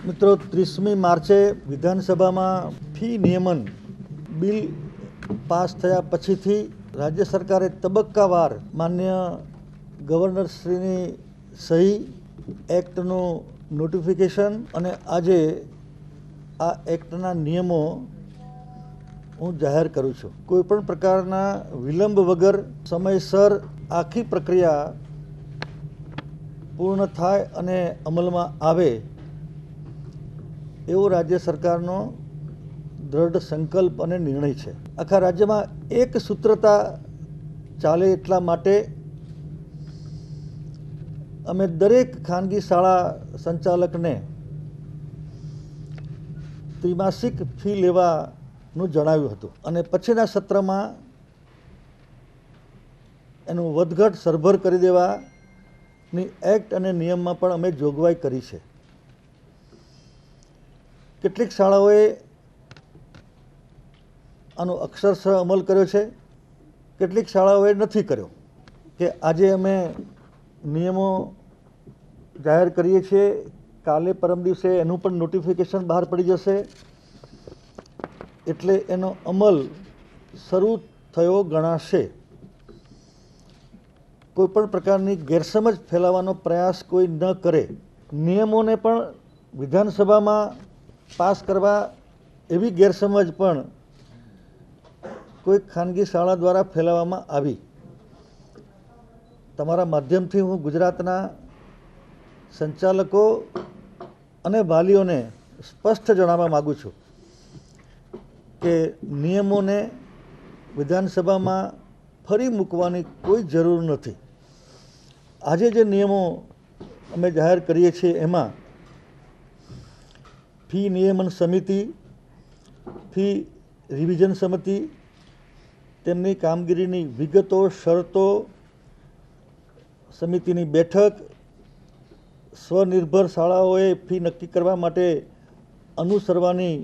મિત્રો 30મી માર્ચે વિધાનસભામાં ફી નિયમન બિલ પાસ થયા પછીથી રાજ્ય સરકારે તબક્કાવાર માન્ય ગવર્નરશ્રીની સહી, એક્ટનું નોટિફિકેશન અને આજે આ એક્ટના નિયમો હું જાહેર કરું છું. કોઈપણ પ્રકારના વિલંબ વગર સમયસર આખી પ્રક્રિયા પૂર્ણ થાય અને અમલમાં આવે એવો રાજ્ય સરકારનો દૃઢ સંકલ્પ અને નિર્ણય છે. આખા રાજ્યમાં એક સૂત્રતા ચાલે એટલા માટે અમે દરેક ખાનગી શાળા સંચાલકને ત્રિમાસિક ફી લેવાનું જણાવ્યું હતું અને પછીના સત્રમાં એનું વધઘટ સરભર કરી દેવાની એક્ટ અને નિયમમાં પણ અમે જોગવાઈ કરી છે. કેટલીક શાળાઓએ આનો અક્ષરશઃ અમલ કર્યો છે, કેટલીક શાળાઓએ નથી કર્યો. કે આજે અમે નિયમો જાહેર કરીએ છીએ, કાલે પરમ દિવસે એનું પણ નોટિફિકેશન બહાર પડી જશે, એટલે એનો અમલ શરૂ થયો ગણાશે. કોઈપણ પ્રકારની ગેરસમજ ફેલાવવાનો પ્રયાસ કોઈ ન કરે. નિયમોને પણ વિધાનસભામાં પાસ કરવા એવી ગેરસમજ પણ કોઈ ખાનગી શાળા દ્વારા ફેલાવવામાં આવી. તમારા માધ્યમથી હું ગુજરાતના સંચાલકો અને વાલીઓને સ્પષ્ટ જણાવવા માગું છું કે નિયમોને વિધાનસભામાં ફરી મૂકવાની કોઈ જરૂર નથી. આજે જે નિયમો અમે જાહેર કરીએ છીએ એમાં ફી નિયમન સમિતિ, ફી રિવિઝન સમિતિ, તેમની કામગીરીની વિગતો, શરતો, સમિતિની બેઠક, સ્વનિર્ભર શાળાઓએ ફી નક્કી કરવા માટે અનુસરવાની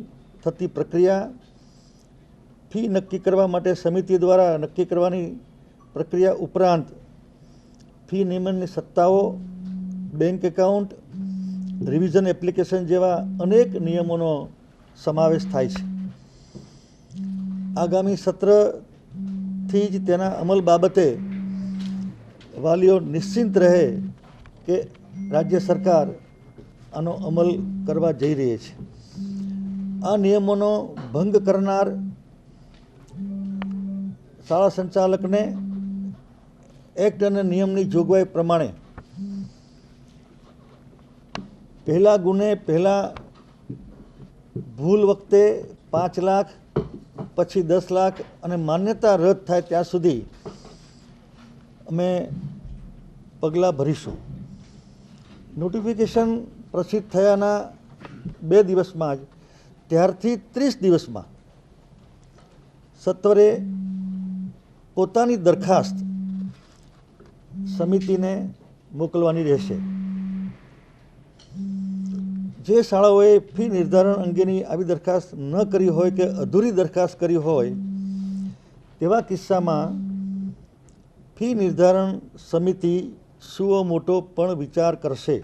થતી પ્રક્રિયા, ફી નક્કી કરવા માટે સમિતિ દ્વારા નક્કી કરવાની પ્રક્રિયા ઉપરાંત ફી નિયમનની સત્તાઓ, બેંક એકાઉન્ટ, રિવિઝન એપ્લિકેશન જેવા અનેક નિયમોનો સમાવેશ થાય છે. આગામી સત્રથી જ તેના અમલ બાબતે વાલીઓ નિશ્ચિંત રહે કે રાજ્ય સરકાર આનો અમલ કરવા જઈ રહી છે. આ નિયમોનો ભંગ કરનાર શાળા સંચાલકને એક્ટ અને નિયમની જોગવાઈ પ્રમાણે પહેલા ગુને પહેલાં ભૂલ વખતે 5 લાખ, પછી 10 લાખ અને માન્યતા રદ થાય ત્યાં સુધી અમે પગલાં ભરીશું. નોટિફિકેશન પ્રસિદ્ધ થયાના 2 દિવસમાં જ ત્યારથી 30 દિવસમાં સત્વરે પોતાની દરખાસ્ત સમિતિને મોકલવાની રહેશે. જે શાળાઓએ ફી નિર્ધારણ અંગેની આવી દરખાસ્ત ન કરી હોય કે અધૂરી દરખાસ્ત કરી હોય તેવા કિસ્સામાં ફી નિર્ધારણ સમિતિ સુઓ મોટો પણ વિચાર કરશે.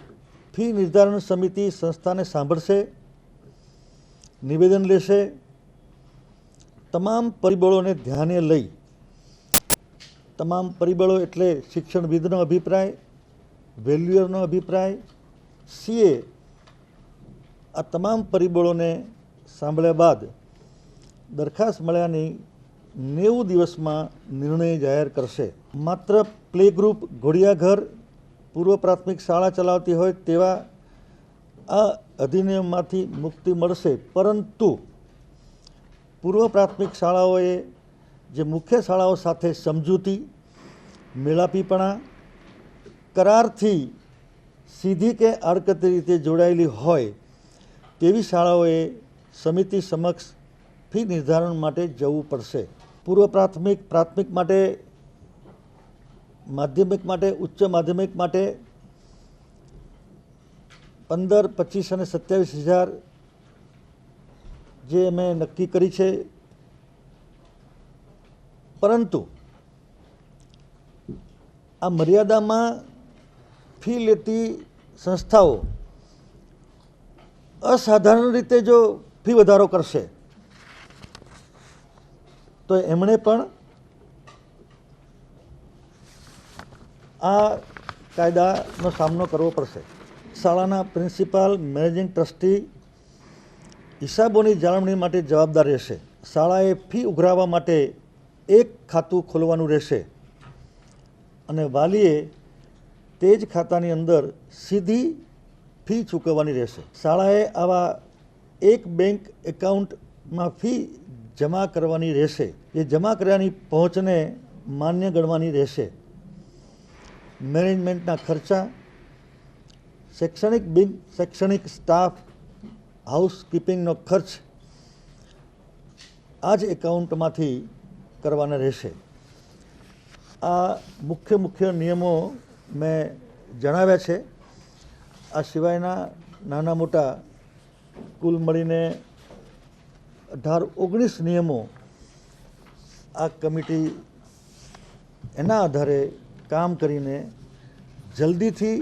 ફી નિર્ધારણ સમિતિ સંસ્થાને સાંભળશે, નિવેદન લેશે, તમામ પરિબળોને ધ્યાને લઈ, તમામ પરિબળો એટલે શિક્ષણવિદનો અભિપ્રાય, વેલ્યુઅરનો અભિપ્રાય, સીએ, આ તમામ પરિબળોને સાંભળ્યા બાદ દરખાસ્ત મળ્યાની 90 દિવસમાં નિર્ણય જાહેર કરશે. માત્ર પ્લે ગ્રુપ, ઘોડિયાઘર, પૂર્વ પ્રાથમિક શાળા ચલાવતી હોય તેવા આ અધિનિયમમાંથી મુક્તિ મળશે, પરંતુ પૂર્વ પ્રાથમિક શાળાઓએ જે મુખ્ય શાળાઓ સાથે સમજૂતી, મેળાપીપણા, કરારથી સીધી કે આડકતરી રીતે જોડાયેલી હોય તેવી શાળાઓએ સમિતિ સમક્ષ ફી નિર્ધારણ માટે જવું પડશે. પૂર્વ પ્રાથમિક, પ્રાથમિક માટે, માધ્યમિક માટે, ઉચ્ચ માધ્યમિક માટે 15, 25 અને 27 હજાર જે અમે નક્કી કરી છે, પરંતુ આ મર્યાદામાં ફી લેતી સંસ્થાઓ અસાધારણ રીતે જો ફી વધારો કરશે તો એમણે પણ આ કાયદાનો સામનો કરવો પડશે. શાળાના પ્રિન્સિપાલ, મેનેજિંગ ટ્રસ્ટી હિસાબોની જાળવણી માટે જવાબદાર રહેશે. શાળાએ ફી ઉઘરાવવા માટે એક ખાતું ખોલવાનું રહેશે અને વાલીએ તે જ ખાતાની અંદર સીધી ફી ચૂકવવાની રહેશે. શાળાએ આવા એક બેંક એકાઉન્ટમાં ફી જમા કરવાની રહેશે. એ જમા કર્યાની પહોંચને માન્ય ગણવાની રહેશે. મેનેજમેન્ટના ખર્ચા, શૈક્ષણિક બિન શૈક્ષણિક સ્ટાફ, હાઉસકીપિંગનો ખર્ચ આ જ એકાઉન્ટમાંથી કરવાના રહેશે. આ મુખ્ય નિયમો મેં જણાવ્યા છે. આ સિવાયના નાના મોટા કુલ મળીને 18-19 નિયમો આ કમિટી એના આધારે કામ કરીને જલ્દીથી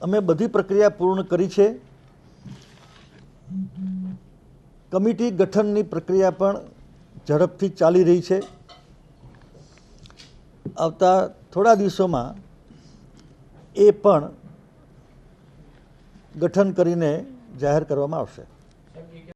અમે બધી પ્રક્રિયા પૂર્ણ કરી છે. કમિટી ગઠનની પ્રક્રિયા પણ ઝડપથી ચાલી રહી છે. આવતા થોડા દિવસોમાં એ પણ ગઠન કરીને જાહેર કરવામાં આવશે.